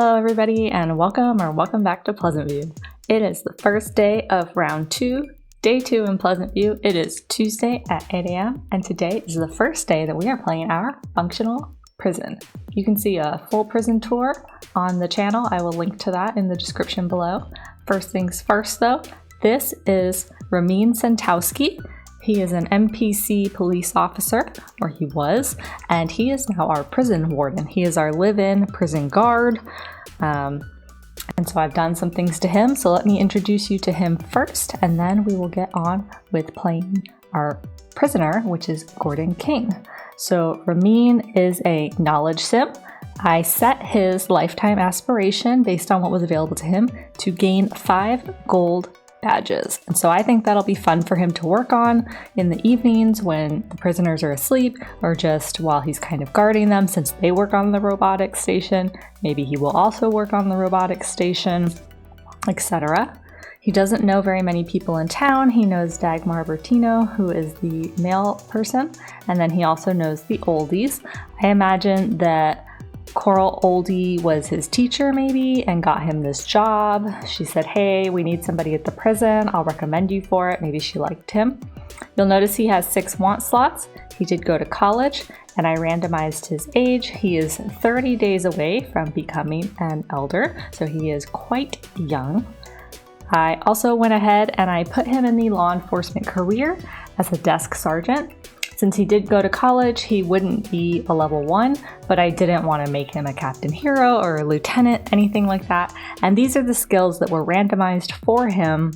Hello everybody and welcome back to Pleasantview. It is the first day of round 2, day 2 in Pleasantview. It is Tuesday at 8 a.m. and today is the first day that we are playing our functional prison. You can see a full prison tour on the channel. I will link to that in the description below. First things first though, this is Ramin Centowski. He is an NPC police officer, or he was, and he is now our prison warden. He is our live-in prison guard, and so I've done some things to him. So let me introduce you to him first, and then we will get on with playing our prisoner, which is Gordon King. So Ramin is a knowledge sim. I set his lifetime aspiration based on what was available to him to gain 5 gold badges. And so I think that'll be fun for him to work on in the evenings when the prisoners are asleep, or just while he's kind of guarding them since they work on the robotics station. Maybe he will also work on the robotics station, etc. He doesn't know very many people in town. He knows Dagmar Bertino, who is the male person, and then he also knows the oldies. I imagine that Coral Oldie was his teacher maybe and got him this job. She said, hey, we need somebody at the prison. I'll recommend you for it. Maybe she liked him. You'll notice he has 6 want slots. He did go to college and I randomized his age. He is 30 days away from becoming an elder, so he is quite young. I also went ahead and I put him in the law enforcement career as a desk sergeant. Since he did go to college, he wouldn't be a level 1, but I didn't want to make him a captain hero or a lieutenant, anything like that. And these are the skills that were randomized for him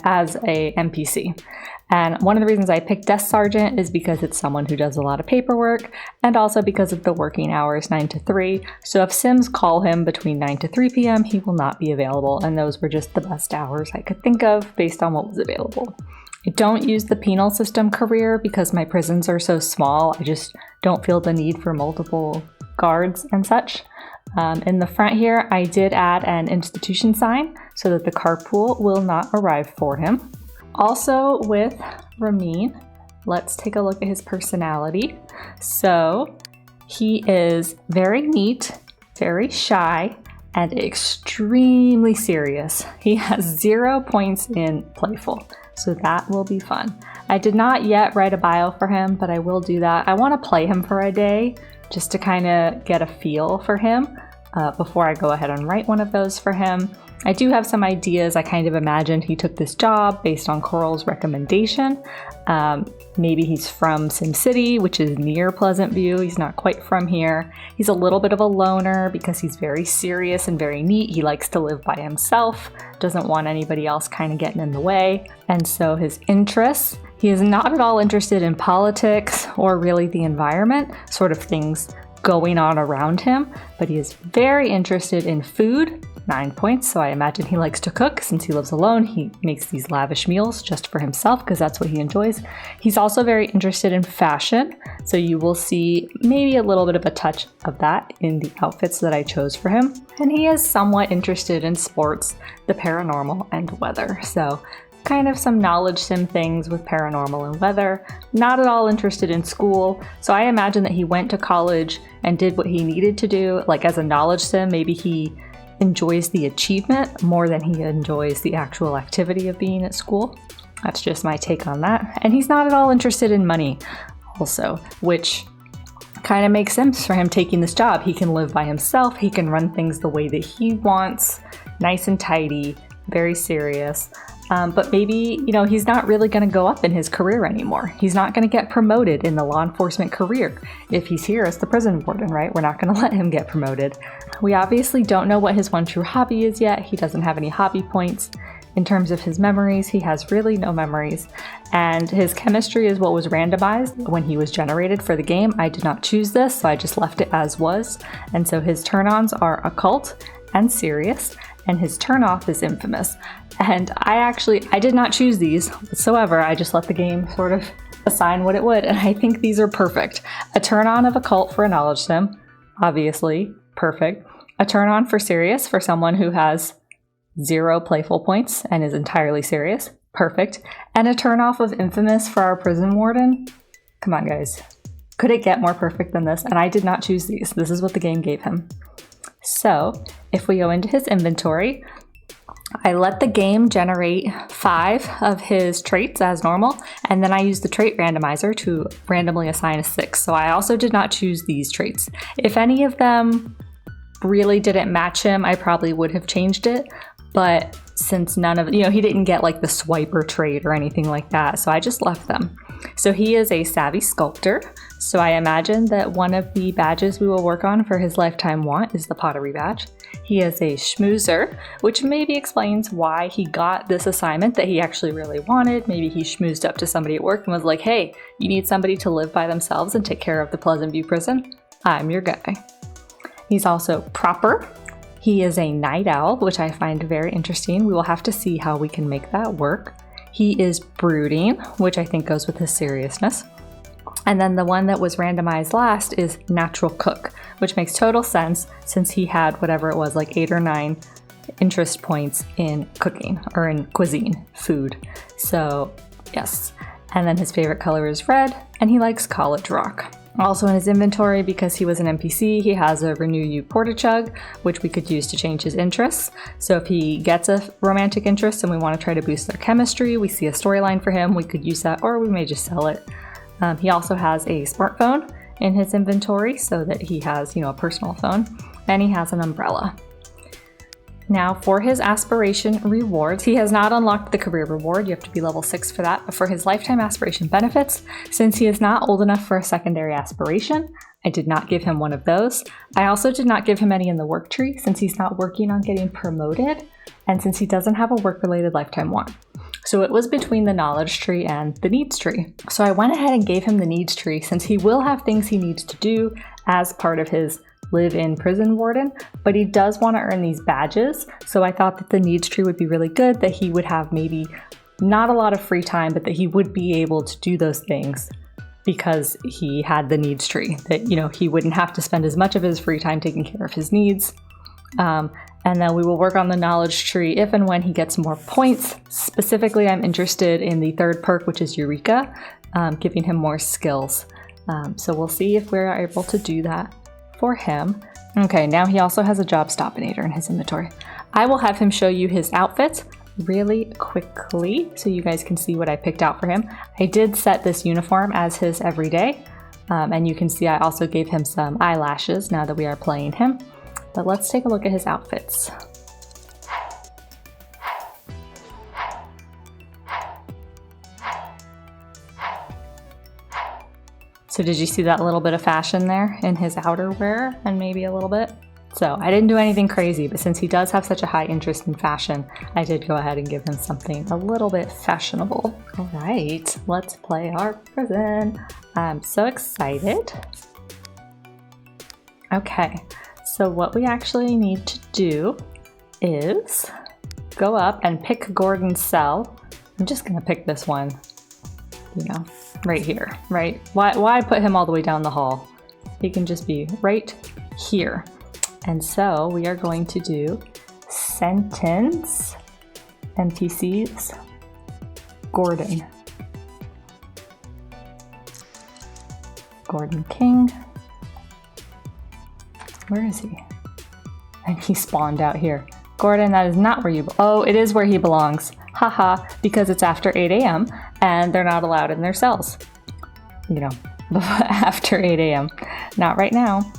as a NPC. And one of the reasons I picked desk sergeant is because it's someone who does a lot of paperwork, and also because of the working hours 9 to 3. So if Sims call him between 9 to 3 p.m., he will not be available. And those were just the best hours I could think of based on what was available. I don't use the penal system career because my prisons are so small. I just don't feel the need for multiple guards and such. In the front here, I did add an institution sign so that the carpool will not arrive for him. Also with Ramin, let's take a look at his personality. So he is very neat, very shy, and extremely serious. He has 0 points in playful. So that will be fun. I did not yet write a bio for him, but I will do that. I want to play him for a day just to kind of get a feel for him before I go ahead and write one of those for him. I do have some ideas. I kind of imagined he took this job based on Coral's recommendation. Maybe he's from SimCity, which is near Pleasantview. He's not quite from here. He's a little bit of a loner because he's very serious and very neat. He likes to live by himself, doesn't want anybody else kind of getting in the way. And so his interests, he is not at all interested in politics or really the environment, sort of things going on around him, but he is very interested in food, 9 points, so I imagine he likes to cook. Since he lives alone, he makes these lavish meals just for himself because that's what he enjoys. He's also very interested in fashion, so you will see maybe a little bit of a touch of that in the outfits that I chose for him. And he is somewhat interested in sports, the paranormal, and weather, so kind of some knowledge sim things with paranormal and weather. Not at all interested in school, so I imagine that he went to college and did what he needed to do, like as a knowledge sim. Maybe he enjoys the achievement more than he enjoys the actual activity of being at school. That's just my take on that. And he's not at all interested in money also, which kind of makes sense for him taking this job. He can live by himself, he can run things the way that he wants, nice and tidy, very serious. But maybe, he's not really going to go up in his career anymore. He's not going to get promoted in the law enforcement career. If he's here as the prison warden, right? We're not going to let him get promoted. We obviously don't know what his one true hobby is yet. He doesn't have any hobby points. In terms of his memories, he has really no memories. And his chemistry is what was randomized when he was generated for the game. I did not choose this, so I just left it as was. And so his turn-ons are occult and serious, and his turn-off is infamous. And I did not choose these whatsoever. I just let the game sort of assign what it would, and I think these are perfect. A turn-on of occult for a knowledge sim, obviously, perfect. A turn-on for serious for someone who has 0 playful points and is entirely serious, perfect. And a turn-off of infamous for our prison warden. Come on, guys. Could it get more perfect than this? And I did not choose these. This is what the game gave him. So if we go into his inventory, I let the game generate 5 of his traits as normal, and then I use the trait randomizer to randomly assign a 6. So I also did not choose these traits. If any of them really didn't match him, I probably would have changed it. But since none of, he didn't get like the swiper trait or anything like that, so I just left them. So he is a savvy sculptor. So I imagine that one of the badges we will work on for his lifetime want is the pottery badge. He is a schmoozer, which maybe explains why he got this assignment that he actually really wanted. Maybe he schmoozed up to somebody at work and was like, hey, you need somebody to live by themselves and take care of the Pleasantview prison? I'm your guy. He's also proper. He is a night owl, which I find very interesting. We will have to see how we can make that work. He is brooding, which I think goes with his seriousness. And then the one that was randomized last is natural cook, which makes total sense since he had whatever it was, like 8 or 9 interest points in cooking or in cuisine, food. So yes. And then his favorite color is red, and he likes college rock. Also in his inventory, because he was an NPC, he has a Renew You Portachug, which we could use to change his interests. So if he gets a romantic interest and we want to try to boost their chemistry, we see a storyline for him, we could use that, or we may just sell it. He also has a smartphone in his inventory so that he has, a personal phone, and he has an umbrella. Now for his aspiration rewards, he has not unlocked the career reward. You have to be level 6 for that. But for his lifetime aspiration benefits, since he is not old enough for a secondary aspiration, I did not give him one of those. I also did not give him any in the work tree since he's not working on getting promoted and since he doesn't have a work-related lifetime want. So it was between the knowledge tree and the needs tree. So I went ahead and gave him the needs tree since he will have things he needs to do as part of his live-in prison warden, but he does want to earn these badges. So I thought that the needs tree would be really good, that he would have maybe not a lot of free time, but that he would be able to do those things because he had the needs tree, that, he wouldn't have to spend as much of his free time taking care of his needs. And then we will work on the knowledge tree if and when he gets more points. Specifically, I'm interested in the 3rd perk, which is Eureka, giving him more skills. So we'll see if we're able to do that for him. Okay, now he also has a job stoppinator in his inventory. I will have him show you his outfits really quickly so you guys can see what I picked out for him. I did set this uniform as his everyday, and you can see I also gave him some eyelashes now that we are playing him. But let's take a look at his outfits. So did you see that little bit of fashion there in his outerwear and maybe a little bit? So I didn't do anything crazy, but since he does have such a high interest in fashion, I did go ahead and give him something a little bit fashionable. All right, let's play our prison. I'm so excited. Okay, so what we actually need to do is go up and pick Gordon's cell. I'm just gonna pick this one, right here, right? Why put him all the way down the hall? He can just be right here. And so we are going to do sentence NPCs Gordon. Gordon King. Where is he? And he spawned out here. Gordon, that is not where you oh, it is where he belongs. Haha, because it's after 8 a.m. and they're not allowed in their cells. After 8 a.m. Not right now.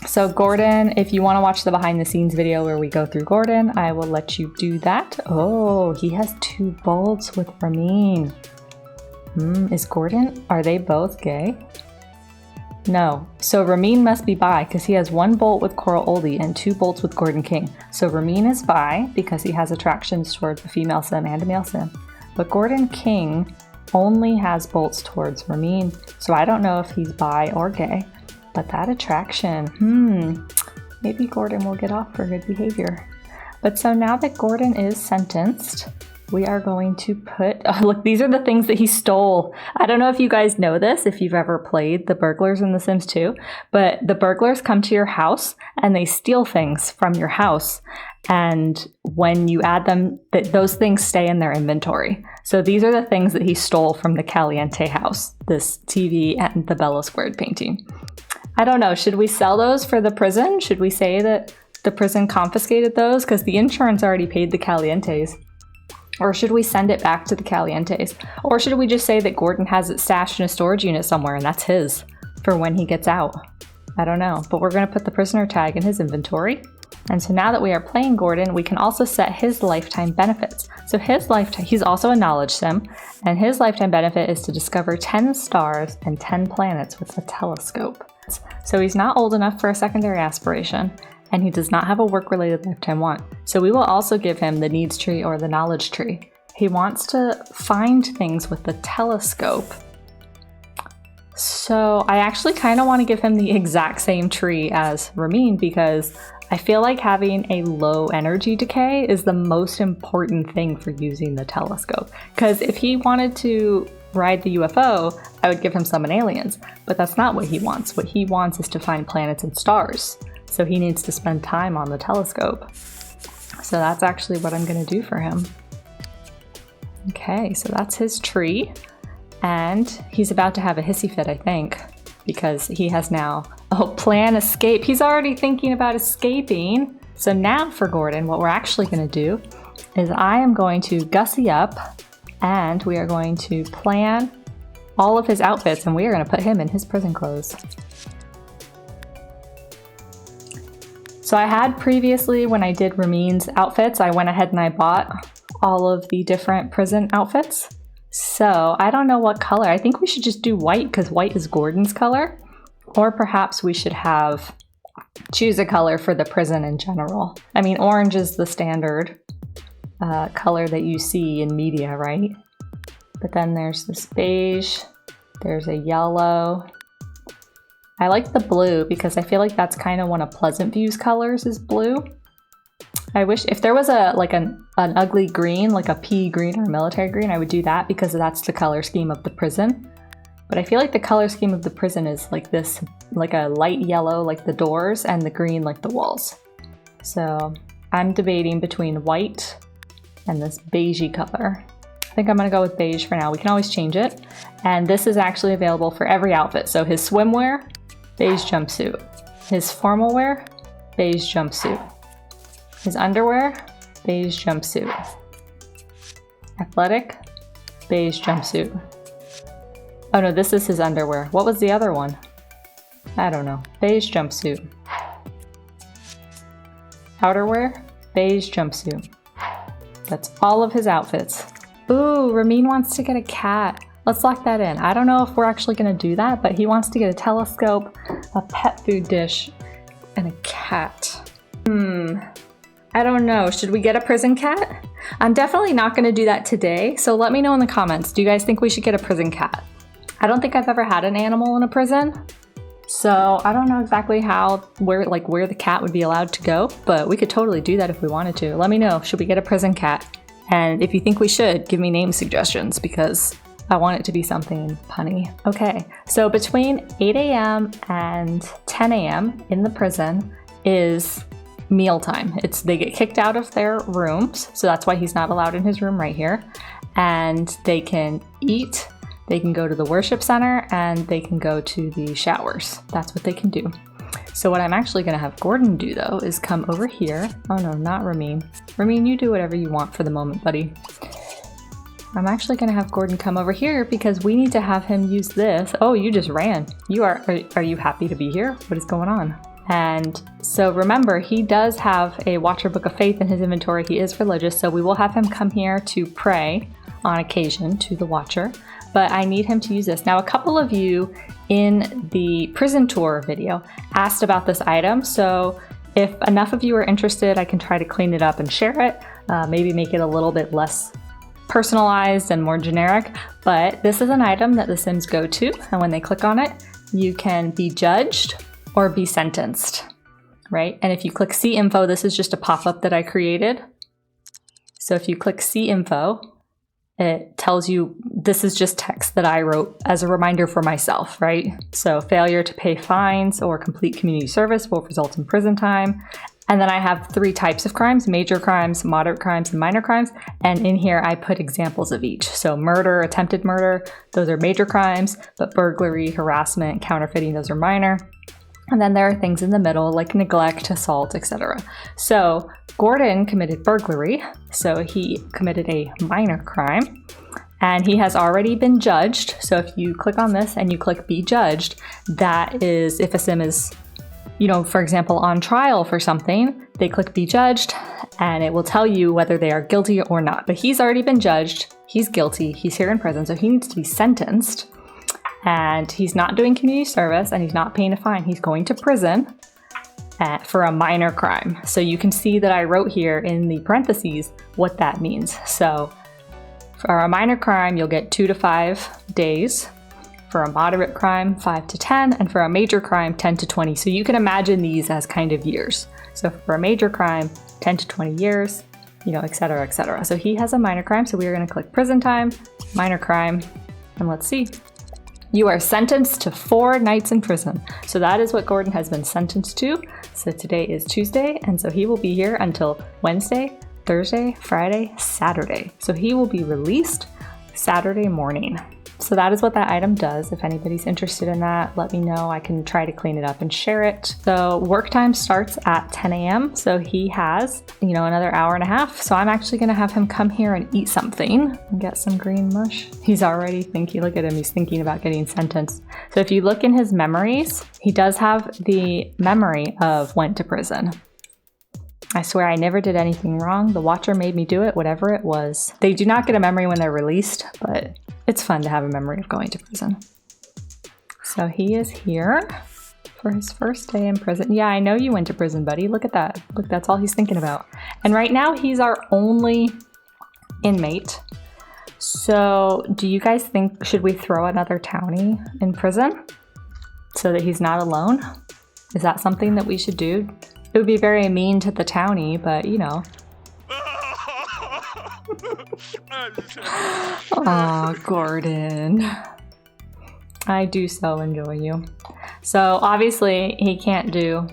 So Gordon, if you want to watch the behind the scenes video where we go through Gordon, I will let you do that. Oh, he has 2 bolts with Ramin. Is Gordon, are they both gay? No. So Ramin must be bi because he has 1 bolt with Coral Oldie and 2 bolts with Gordon King. So Ramin is bi because he has attractions towards a female sim and a male sim. But Gordon King only has bolts towards Ramin. So I don't know if he's bi or gay. But that attraction, maybe Gordon will get off for good behavior. But so now that Gordon is sentenced, we are going to put, look, these are the things that he stole. I don't know if you guys know this, if you've ever played the burglars in The Sims 2, but the burglars come to your house and they steal things from your house. And when you add them, those things stay in their inventory. So these are the things that he stole from the Caliente house, this TV and the Bella Squared painting. I don't know, should we sell those for the prison? Should we say that the prison confiscated those? Because the insurance already paid the Calientes. Or should we send it back to the Calientes? Or should we just say that Gordon has it stashed in a storage unit somewhere and that's his for when he gets out? I don't know, but we're going to put the prisoner tag in his inventory. And so now that we are playing Gordon, we can also set his lifetime benefits. So his lifetime, he's also a knowledge sim, and his lifetime benefit is to discover 10 stars and 10 planets with a telescope. So he's not old enough for a secondary aspiration, and he does not have a work-related lifetime want. So we will also give him the needs tree or the knowledge tree. He wants to find things with the telescope. So I actually kind of want to give him the exact same tree as Ramin because I feel like having a low energy decay is the most important thing for using the telescope. Because if he wanted to ride the UFO, I would give him summon aliens, but that's not what he wants. What he wants is to find planets and stars. So he needs to spend time on the telescope. So that's actually what I'm going to do for him. Okay, so that's his tree. And he's about to have a hissy fit, I think, because he has now, plan escape. He's already thinking about escaping. So now for Gordon, what we're actually going to do is I am going to gussy up and we are going to plan all of his outfits and we are going to put him in his prison clothes. So I had previously, when I did Ramin's outfits, I went ahead and I bought all of the different prison outfits. So I don't know what color. I think we should just do white because white is Gordon's color. Or perhaps we should choose a color for the prison in general. I mean, orange is the standard color that you see in media, right? But then there's this beige, there's a yellow. I like the blue because I feel like that's kind of one of Pleasantview's colors is blue. I wish if there was an ugly green, like a pea green or a military green, I would do that because that's the color scheme of the prison. But I feel like the color scheme of the prison is like this, like a light yellow like the doors and the green like the walls. So I'm debating between white and this beigey color. I think I'm gonna go with beige for now. We can always change it. And this is actually available for every outfit. So his swimwear, beige jumpsuit. His formal wear, beige jumpsuit. His underwear, beige jumpsuit. Athletic, beige jumpsuit. Oh no, this is his underwear. What was the other one? I don't know. Beige jumpsuit. Outerwear, beige jumpsuit. That's all of his outfits. Ooh, Ramin wants to get a cat. Let's lock that in. I don't know if we're actually gonna do that, but he wants to get a telescope, a pet food dish, and a cat. I don't know. Should we get a prison cat? I'm definitely not gonna do that today, so let me know in the comments. Do you guys think we should get a prison cat? I don't think I've ever had an animal in a prison, so I don't know exactly where the cat would be allowed to go, but we could totally do that if we wanted to. Let me know, should we get a prison cat? And if you think we should, give me name suggestions because I want it to be something punny. Okay, so between 8 a.m. and 10 a.m. in the prison is mealtime. They get kicked out of their rooms, so that's why he's not allowed in his room right here. And they can eat, they can go to the worship center, and they can go to the showers. That's what they can do. So what I'm actually gonna have Gordon do though is come over here. Oh no, not Ramin. Ramin, you do whatever you want for the moment, buddy. I'm actually gonna have Gordon come over here because we need to have him use this. Oh, you just ran. Are you happy to be here? What is going on? And so remember, he does have a Watcher Book of Faith in his inventory. He is religious, so we will have him come here to pray on occasion to the Watcher, but I need him to use this. Now, a couple of you in the prison tour video asked about this item, so if enough of you are interested, I can try to clean it up and share it, maybe make it a little bit less personalized and more generic, but this is an item that the Sims go to, and when they click on it, you can be judged or be sentenced, right? And if you click see info, this is just a pop-up that I created. So if you click see info, it tells you this is just text that I wrote as a reminder for myself, right? So failure to pay fines or complete community service will result in prison time. And then I have 3 types of crimes: major crimes, moderate crimes, and minor crimes. And in here I put examples of each. So murder, attempted murder, those are major crimes, but burglary, harassment, counterfeiting, those are minor. And then there are things in the middle like neglect, assault, etc. So Gordon committed burglary, so he committed a minor crime, and he has already been judged. So if you click on this and you click be judged, that is if a sim is, you know, for example, on trial for something, they click be judged and it will tell you whether they are guilty or not. But he's already been judged, he's guilty, he's here in prison, so he needs to be sentenced. And he's not doing community service and he's not paying a fine. He's going to prison for a minor crime. So you can see that I wrote here in the parentheses what that means. So for a minor crime, you'll get 2 to 5 days. For a moderate crime, 5 to 10. And for a major crime, 10 to 20. So you can imagine these as kind of years. So for a major crime, 10 to 20 years, you know, etc., etc. So he has a minor crime. So we are going to click prison time, minor crime, and let's see. You are sentenced to 4 nights in prison. So that is what Gordon has been sentenced to. So today is Tuesday, and so he will be here until Wednesday, Thursday, Friday, Saturday. So he will be released Saturday morning. So that is what that item does. If anybody's interested in that, let me know. I can try to clean it up and share it. So work time starts at 10 a.m. So he has, you know, another hour and a half. So I'm actually going to have him come here and eat something and get some green mush. He's already thinking, look at him, he's thinking about getting sentenced. So if you look in his memories, he does have the memory of went to prison. I swear I never did anything wrong. The watcher made me do it, whatever it was. They do not get a memory when they're released, but it's fun to have a memory of going to prison. So he is here for his first day in prison. Yeah, I know you went to prison, buddy. Look at that. Look, that's all he's thinking about. And right now he's our only inmate. So do you guys think, should we throw another townie in prison so that he's not alone? Is that something that we should do? It would be very mean to the townie, but you know. Aw, Gordon. I do so enjoy you. So obviously he can't do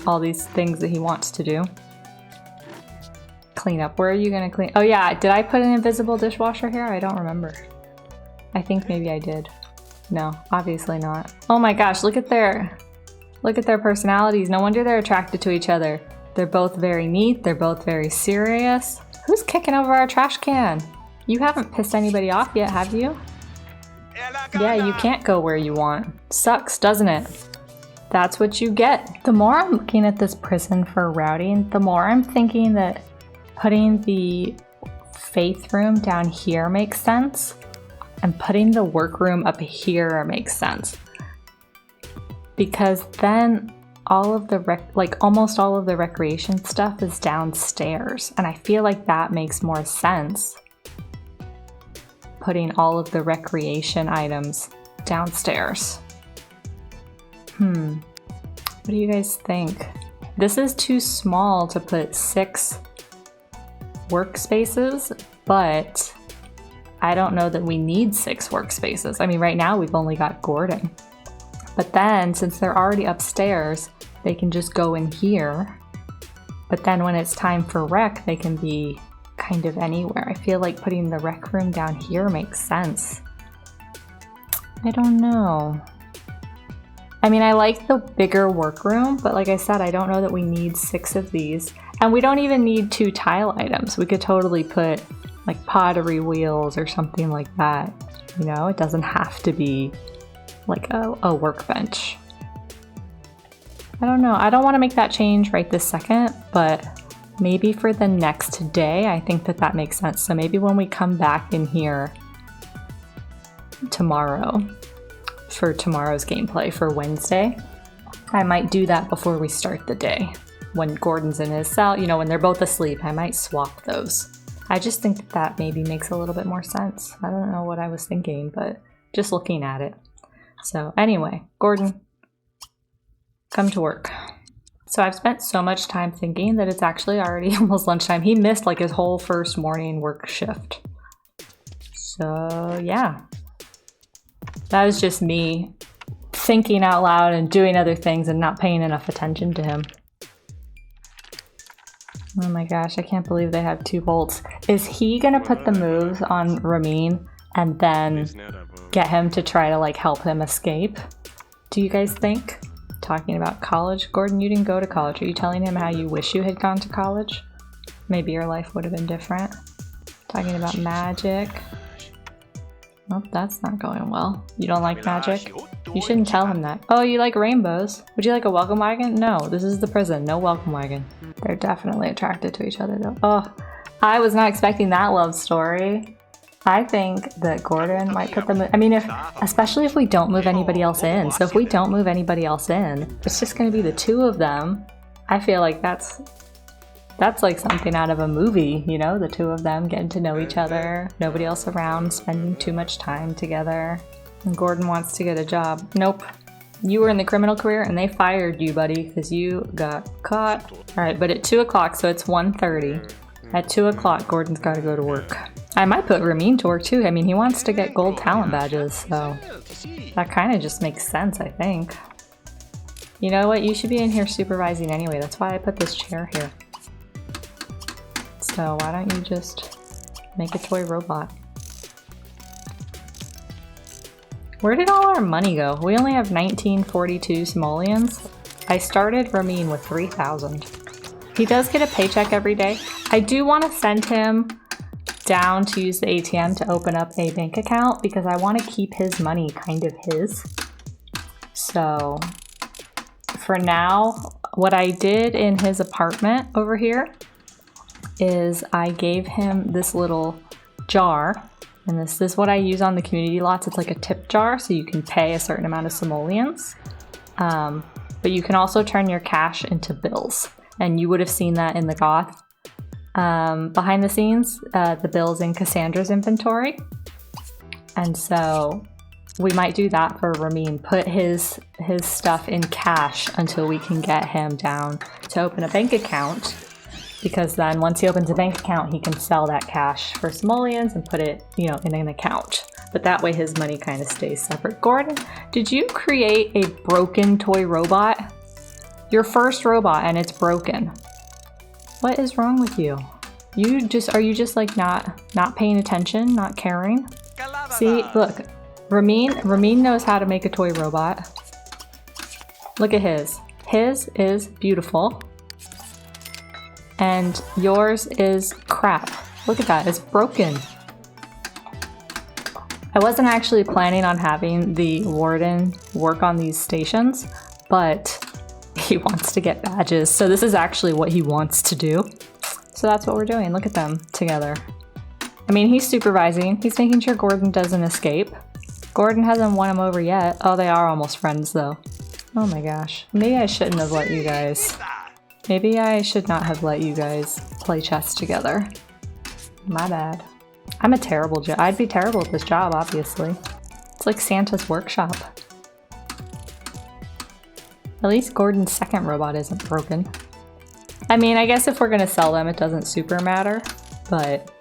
all these things that he wants to do. Clean up. Where are you gonna clean? Oh yeah, did I put an invisible dishwasher here? I don't remember. I think maybe I did. No, obviously not. Oh my gosh, look at their personalities. No wonder they're attracted to each other. They're both very neat. They're both very serious. Who's kicking over our trash can? You haven't pissed anybody off yet, have you? Yeah, you can't go where you want. Sucks, doesn't it? That's what you get. The more I'm looking at this prison for routing, the more I'm thinking that putting the faith room down here makes sense, and putting the workroom up here makes sense. Because then all of the almost all of the recreation stuff is downstairs, and I feel like that makes more sense. Putting all of the recreation items downstairs. What do you guys think? This is too small to put 6 workspaces, but I don't know that we need 6 workspaces. I mean, right now we've only got Gordon. But then, since they're already upstairs, they can just go in here. But then when it's time for rec, they can be kind of anywhere. I feel like putting the rec room down here makes sense. I don't know. I mean, I like the bigger workroom, but like I said, I don't know that we need 6 of these. And we don't even need 2 tile items. We could totally put like pottery wheels or something like that. You know, it doesn't have to be like a workbench. I don't know. I don't want to make that change right this second, but maybe for the next day, I think that that makes sense. So maybe when we come back in here tomorrow for tomorrow's gameplay for Wednesday, I might do that before we start the day. When Gordon's in his cell, you know, when they're both asleep, I might swap those. I just think that that maybe makes a little bit more sense. I don't know what I was thinking, but just looking at it. So anyway, Gordon, come to work. So I've spent so much time thinking that it's actually already almost lunchtime. He missed like his whole first morning work shift. So yeah, that was just me thinking out loud and doing other things and not paying enough attention to him. Oh my gosh, I can't believe they have 2 bolts. Is he gonna put the moves on Ramin and then get him to try to like help him escape? Do you guys think? Talking about college. Gordon, you didn't go to college. Are you telling him how you wish you had gone to college? Maybe your life would have been different. Talking about magic. Nope, that's not going well. You don't like magic? You shouldn't tell him that. Oh, you like rainbows? Would you like a welcome wagon? No, this is the prison. No welcome wagon. They're definitely attracted to each other though. Oh, I was not expecting that love story. I think that Gordon might put them in, I mean, especially if we don't move anybody else in. So if we don't move anybody else in, it's just going to be the two of them. I feel like that's like something out of a movie, you know, the two of them getting to know each other, nobody else around, spending too much time together. And Gordon wants to get a job. Nope. You were in the criminal career and they fired you, buddy, because you got caught. All right, but at 2 o'clock, so it's 1:30. At 2 o'clock, Gordon's got to go to work. I might put Ramin to work too. I mean, he wants to get gold talent badges, so that kind of just makes sense, I think. You know what? You should be in here supervising anyway. That's why I put this chair here. So why don't you just make a toy robot? Where did all our money go? We only have 1942 simoleons. I started Ramin with 3,000. He does get a paycheck every day. I do want to send him down to use the ATM to open up a bank account because I want to keep his money kind of his. So for now, what I did in his apartment over here is I gave him this little jar, and this is what I use on the community lots. It's like a tip jar, so you can pay a certain amount of simoleons, but you can also turn your cash into bills, and you would have seen that in the goth behind the scenes, the bills in Cassandra's inventory. And so we might do that for Ramin, put his stuff in cash until we can get him down to open a bank account. Because then once he opens a bank account, he can sell that cash for simoleons and put it, you know, in an account. But that way his money kind of stays separate. Gordon, did you create a broken toy robot? Your first robot and it's broken. What is wrong with you? Are you just like not paying attention, not caring? See, look, Ramin knows how to make a toy robot. Look at his. His is beautiful. And yours is crap. Look at that, it's broken. I wasn't actually planning on having the warden work on these stations, but he wants to get badges. So this is actually what he wants to do. So that's what we're doing. Look at them together. I mean, he's supervising. He's making sure Gordon doesn't escape. Gordon hasn't won him over yet. Oh, they are almost friends though. Oh my gosh. Maybe I shouldn't have let you guys. Maybe I should not have let you guys play chess together. My bad. I'm a terrible I'd be terrible at this job, obviously. It's like Santa's workshop. At least Gordon's second robot isn't broken. I mean, I guess if we're gonna sell them, it doesn't super matter, but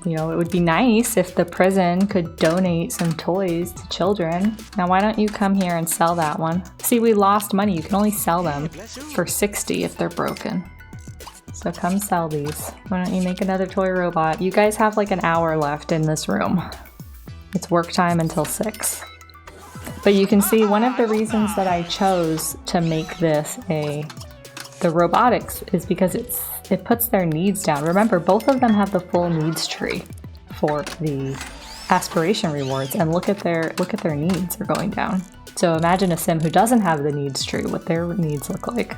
you know, it would be nice if the prison could donate some toys to children. Now, why don't you come here and sell that one? See, we lost money. You can only sell them for 60 if they're broken. So come sell these. Why don't you make another toy robot? You guys have like an hour left in this room. It's work time until 6. But you can see one of the reasons that I chose to make this the robotics is because it puts their needs down. Remember, both of them have the full needs tree for the aspiration rewards, and look at their needs are going down. So imagine a sim who doesn't have the needs tree, what their needs look like.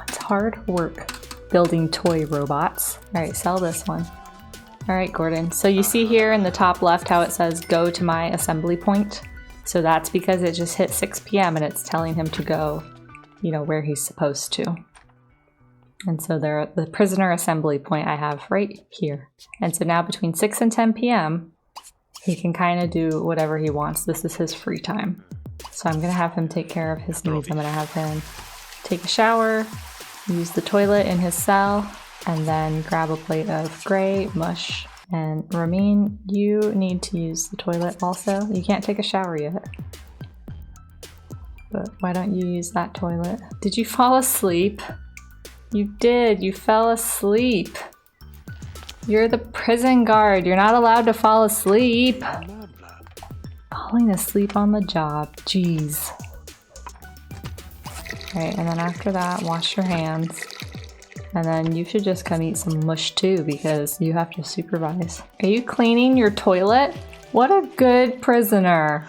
It's hard work building toy robots. All right, sell this one. All right, Gordon. So you see here in the top left how it says go to my assembly point. So that's because it just hit 6 p.m. and it's telling him to go, you know, where he's supposed to. And so they're at the prisoner assembly point I have right here. And so now between 6 and 10 p.m., he can kind of do whatever he wants. This is his free time. So I'm going to have him take care of his needs. I'm going to have him take a shower, use the toilet in his cell, and then grab a plate of gray mush. And Ramin, you need to use the toilet also. You can't take a shower yet. But why don't you use that toilet? Did you fall asleep? You did. You fell asleep. You're the prison guard. You're not allowed to fall asleep. Falling asleep on the job. Jeez. Right, and then after that, wash your hands. And then you should just come eat some mush too because you have to supervise. Are you cleaning your toilet? What a good prisoner.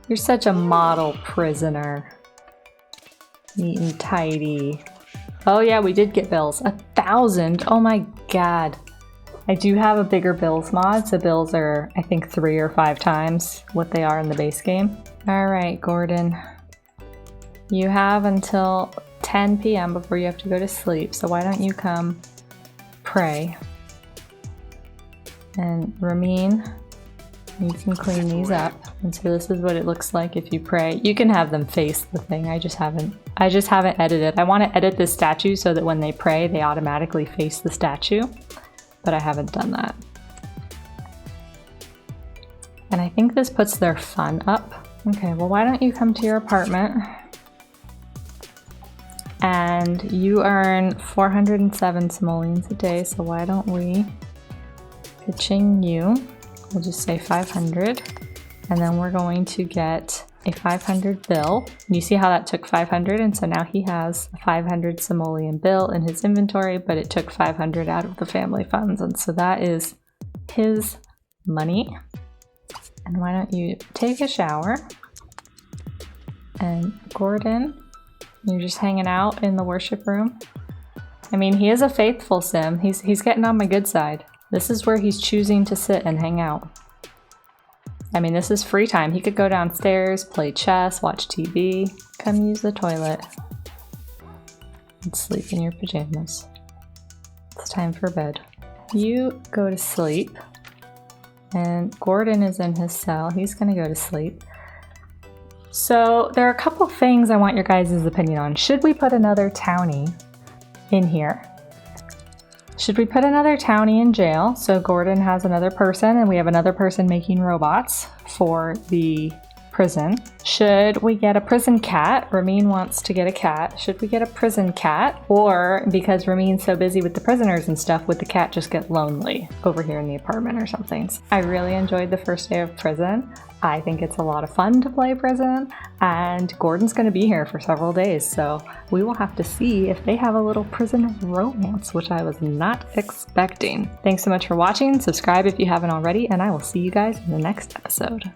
You're such a model prisoner. Neat and tidy. Oh yeah, we did get bills. 1,000? Oh my god. I do have a bigger bills mod, so bills are, I think, 3 or 5 times what they are in the base game. Alright, Gordon. You have until 10 p.m. before you have to go to sleep, so why don't you come pray? And Ramin, you can clean these up. And so this is what it looks like if you pray. You can have them face the thing. I just haven't edited. I want to edit this statue so that when they pray, they automatically face the statue. But I haven't done that. And I think this puts their fun up. Okay, well why don't you come to your apartment? And you earn 407 simoleons a day, so why don't we pitching you? We'll just say 500. And then we're going to get a 500 bill. You see how that took 500, and so now he has a 500 simoleon bill in his inventory, but it took 500 out of the family funds, and so that is his money. And why don't you take a shower? And Gordon, you're just hanging out in the worship room. I mean, he is a faithful sim. He's getting on my good side. This is where he's choosing to sit and hang out. I mean, this is free time. He could go downstairs, play chess, watch TV, come use the toilet, and sleep in your pajamas. It's time for bed. You go to sleep, and Gordon is in his cell. He's gonna go to sleep. So there are a couple things I want your guys' opinion on. Should we put another townie in here? Should we put another townie in jail so Gordon has another person and we have another person making robots for the prison? Should we get a prison cat? Ramin wants to get a cat. Should we get a prison cat? Or because Ramin's so busy with the prisoners and stuff, would the cat just get lonely over here in the apartment or something? I really enjoyed the first day of prison. I think it's a lot of fun to play prison, and Gordon's going to be here for several days, so we will have to see if they have a little prison romance, which I was not expecting. Thanks so much for watching. Subscribe if you haven't already, and I will see you guys in the next episode.